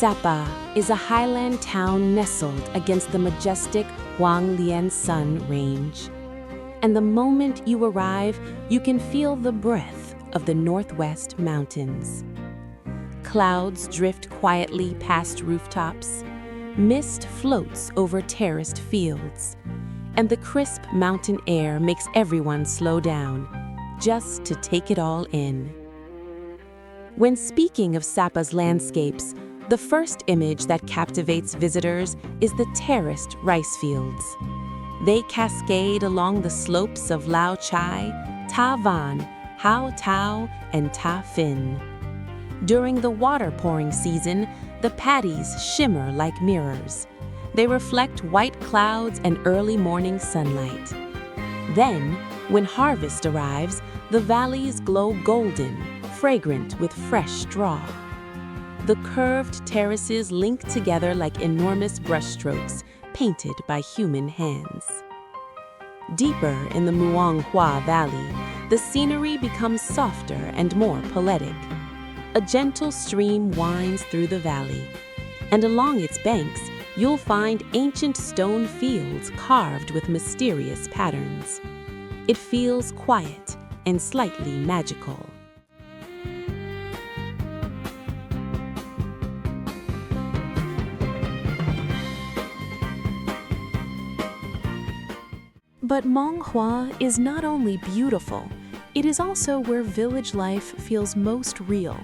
SAPA is a highland town nestled against the majestic Hoang Lien Son range. And the moment you arrive, you can feel the breath of the northwest mountains. Clouds drift quietly past rooftops, mist floats over terraced fields, and the crisp mountain air makes everyone slow down, just to take it all in. When speaking of SAPA's landscapes, the first image that captivates visitors is the terraced rice fields. They cascade along the slopes of Lao Chai, Ta Van, Hao Tao, and Ta Phin. During the water-pouring season, the paddies shimmer like mirrors. They reflect white clouds and early morning sunlight. Then, when harvest arrives, the valleys glow golden, fragrant with fresh straw. The curved terraces link together like enormous brushstrokes painted by human hands. Deeper in the Muang Hua Valley, the scenery becomes softer and more poetic. A gentle stream winds through the valley, and along its banks, you'll find ancient stone fields carved with mysterious patterns. It feels quiet and slightly magical. But Muang Hua is not only beautiful, it is also where village life feels most real.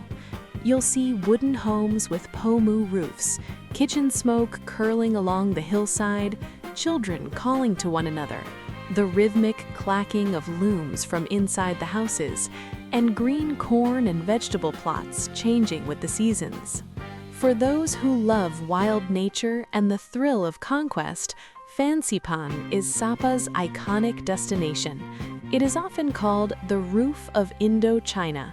You'll see wooden homes with pomu roofs, kitchen smoke curling along the hillside, children calling to one another, the rhythmic clacking of looms from inside the houses, and green corn and vegetable plots changing with the seasons. For those who love wild nature and the thrill of conquest, Fansipan is SAPA's iconic destination. It is often called the Roof of Indochina.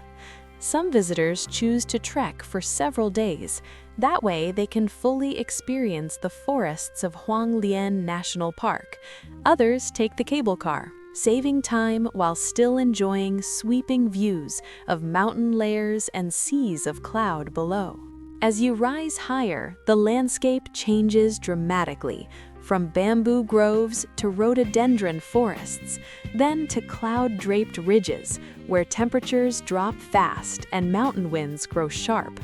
Some visitors choose to trek for several days. That way, they can fully experience the forests of Hoang Lien National Park. Others take the cable car, saving time while still enjoying sweeping views of mountain layers and seas of cloud below. As you rise higher, the landscape changes dramatically, from bamboo groves to rhododendron forests, then to cloud-draped ridges, where temperatures drop fast and mountain winds grow sharp.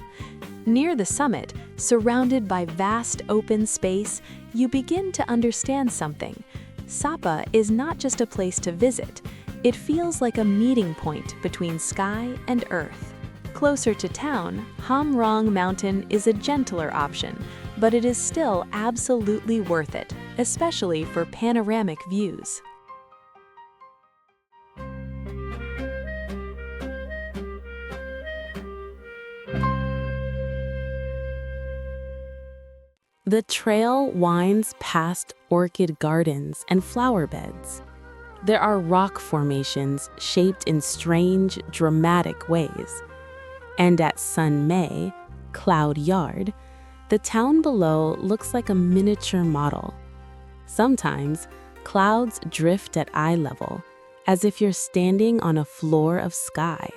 Near the summit, surrounded by vast open space, you begin to understand something. SAPA is not just a place to visit. It feels like a meeting point between sky and earth. Closer to town, Ham Rong Mountain is a gentler option, but it is still absolutely worth it, especially for panoramic views. The trail winds past orchid gardens and flower beds. There are rock formations shaped in strange, dramatic ways. And at Sun May, Cloud Yard, the town below looks like a miniature model. Sometimes, clouds drift at eye level, as if you're standing on a floor of sky.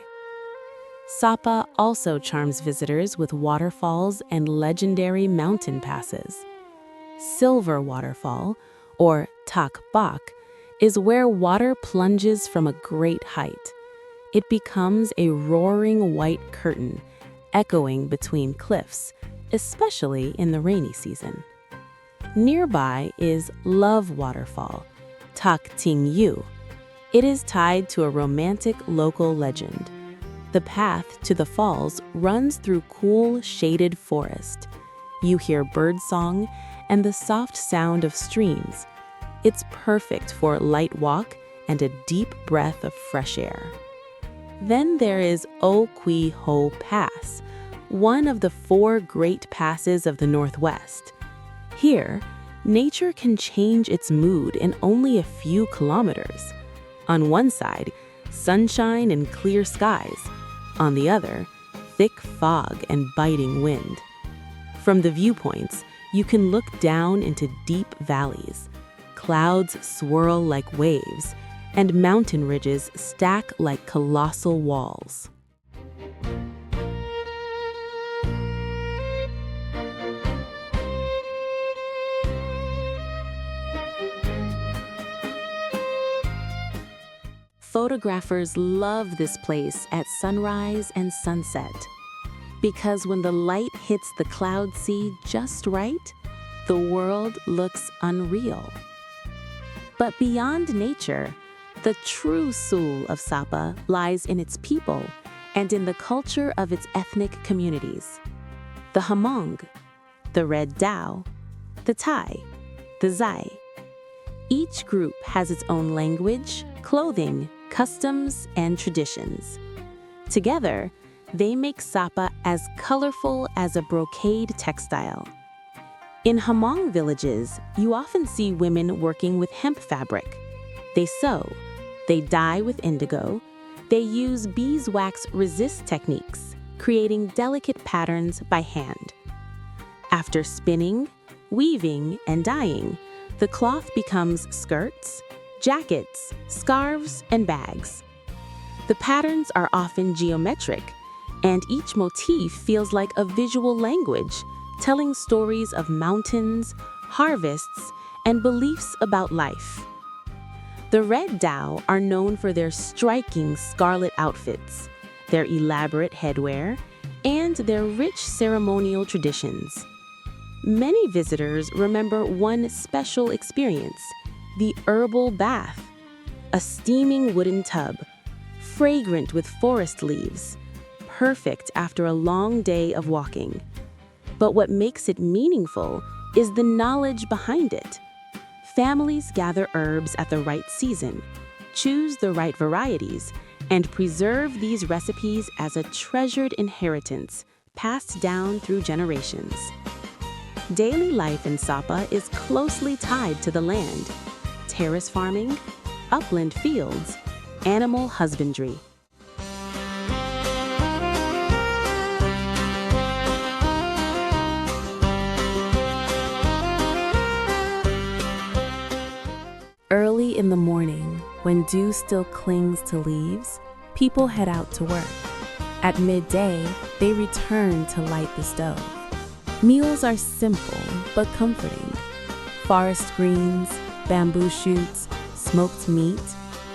SAPA also charms visitors with waterfalls and legendary mountain passes. Silver Waterfall, or Tak Bak, is where water plunges from a great height. It becomes a roaring white curtain, echoing between cliffs, especially in the rainy season. Nearby is Love Waterfall, Tak Ting Yu. It is tied to a romantic local legend. The path to the falls runs through cool, shaded forest. You hear birdsong and the soft sound of streams. It's perfect for a light walk and a deep breath of fresh air. Then there is O Kui Ho Pass, one of the 4 great passes of the Northwest. Here, nature can change its mood in only a few kilometers. On one side, sunshine and clear skies. On the other, thick fog and biting wind. From the viewpoints, you can look down into deep valleys. Clouds swirl like waves, and mountain ridges stack like colossal walls. Photographers love this place at sunrise and sunset, because when the light hits the cloud sea just right, the world looks unreal. But beyond nature, the true soul of SAPA lies in its people and in the culture of its ethnic communities. The Hmong, the Red Dao, the Thai, the Giay. Each group has its own language, clothing, customs, and traditions. Together, they make SAPA as colorful as a brocade textile. In Hmong villages, you often see women working with hemp fabric. They sew, they dye with indigo, they use beeswax resist techniques, creating delicate patterns by hand. After spinning, weaving, and dyeing, the cloth becomes skirts, jackets, scarves, and bags. The patterns are often geometric, and each motif feels like a visual language, telling stories of mountains, harvests, and beliefs about life. The Red Dao are known for their striking scarlet outfits, their elaborate headwear, and their rich ceremonial traditions. Many visitors remember one special experience, the herbal bath, a steaming wooden tub, fragrant with forest leaves, perfect after a long day of walking. But what makes it meaningful is the knowledge behind it. Families gather herbs at the right season, choose the right varieties, and preserve these recipes as a treasured inheritance passed down through generations. Daily life in SAPA is closely tied to the land: terrace farming, upland fields, animal husbandry. Early in the morning, when dew still clings to leaves, people head out to work. At midday, they return to light the stove. Meals are simple but comforting. Forest greens, bamboo shoots, smoked meat,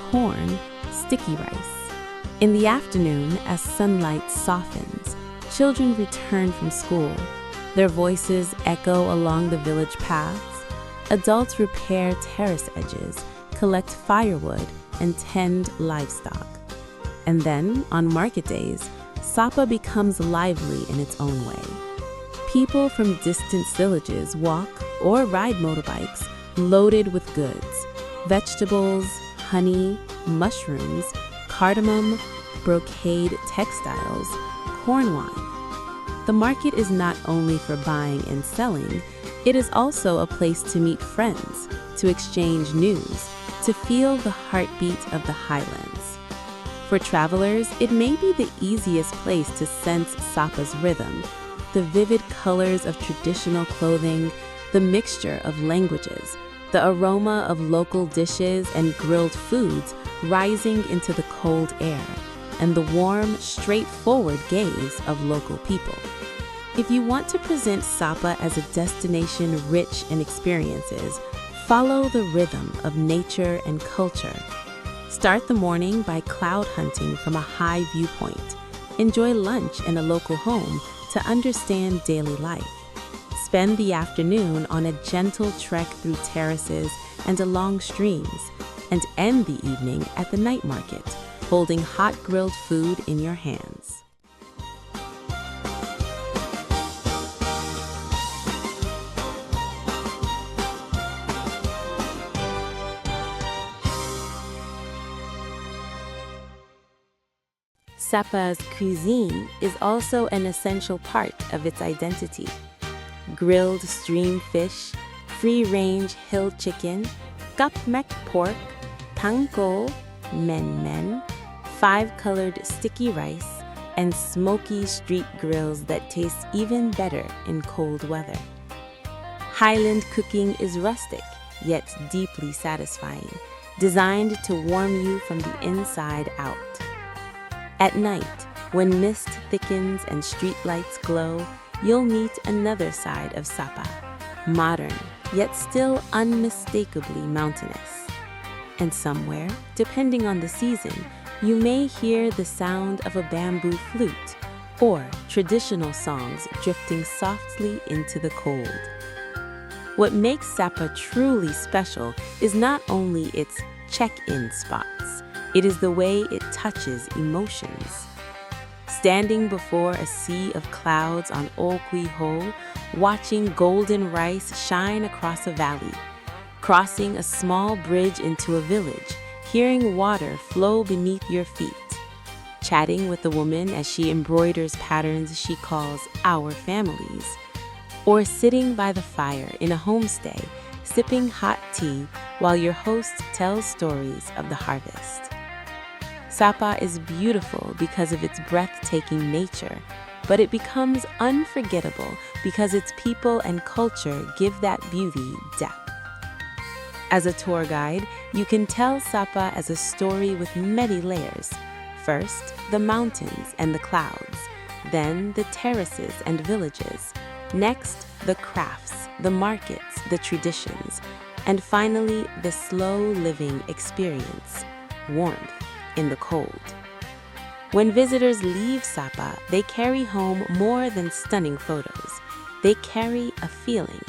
corn, sticky rice. In the afternoon, as sunlight softens, children return from school. Their voices echo along the village paths. Adults repair terrace edges, collect firewood, and tend livestock. And then, on market days, SAPA becomes lively in its own way. People from distant villages walk or ride motorbikes loaded with goods: vegetables, honey, mushrooms, cardamom, brocade textiles, corn wine. The market is not only for buying and selling, it is also a place to meet friends, to exchange news, to feel the heartbeat of the highlands. For travelers, it may be the easiest place to sense SAPA's rhythm, the vivid colors of traditional clothing, the mixture of languages, the aroma of local dishes and grilled foods rising into the cold air, and the warm, straightforward gaze of local people. If you want to present SAPA as a destination rich in experiences, follow the rhythm of nature and culture. Start the morning by cloud hunting from a high viewpoint. Enjoy lunch in a local home to understand daily life. Spend the afternoon on a gentle trek through terraces and along streams, and end the evening at the night market, holding hot grilled food in your hands. SAPA's cuisine is also an essential part of its identity. Grilled stream fish, free-range hill chicken, kapmek pork, tranquil, men, five-colored sticky rice, and smoky street grills that taste even better in cold weather. Highland cooking is rustic, yet deeply satisfying, designed to warm you from the inside out. At night, when mist thickens and streetlights glow, you'll meet another side of SAPA, modern, yet still unmistakably mountainous. And somewhere, depending on the season, you may hear the sound of a bamboo flute or traditional songs drifting softly into the cold. What makes SAPA truly special is not only its check-in spots, it is the way it touches emotions. Standing before a sea of clouds on Okwi Ho, watching golden rice shine across a valley, crossing a small bridge into a village, hearing water flow beneath your feet, chatting with a woman as she embroiders patterns she calls our families, or sitting by the fire in a homestay, sipping hot tea while your host tells stories of the harvest. SAPA is beautiful because of its breathtaking nature, but it becomes unforgettable because its people and culture give that beauty depth. As a tour guide, you can tell SAPA as a story with many layers. First, the mountains and the clouds, then the terraces and villages, next, the crafts, the markets, the traditions, and finally, the slow living experience, warmth in the cold. When visitors leave SAPA, they carry home more than stunning photos. They carry a feeling.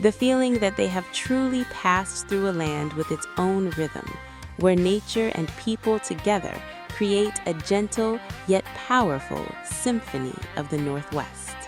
The feeling that they have truly passed through a land with its own rhythm, where nature and people together create a gentle yet powerful symphony of the Northwest.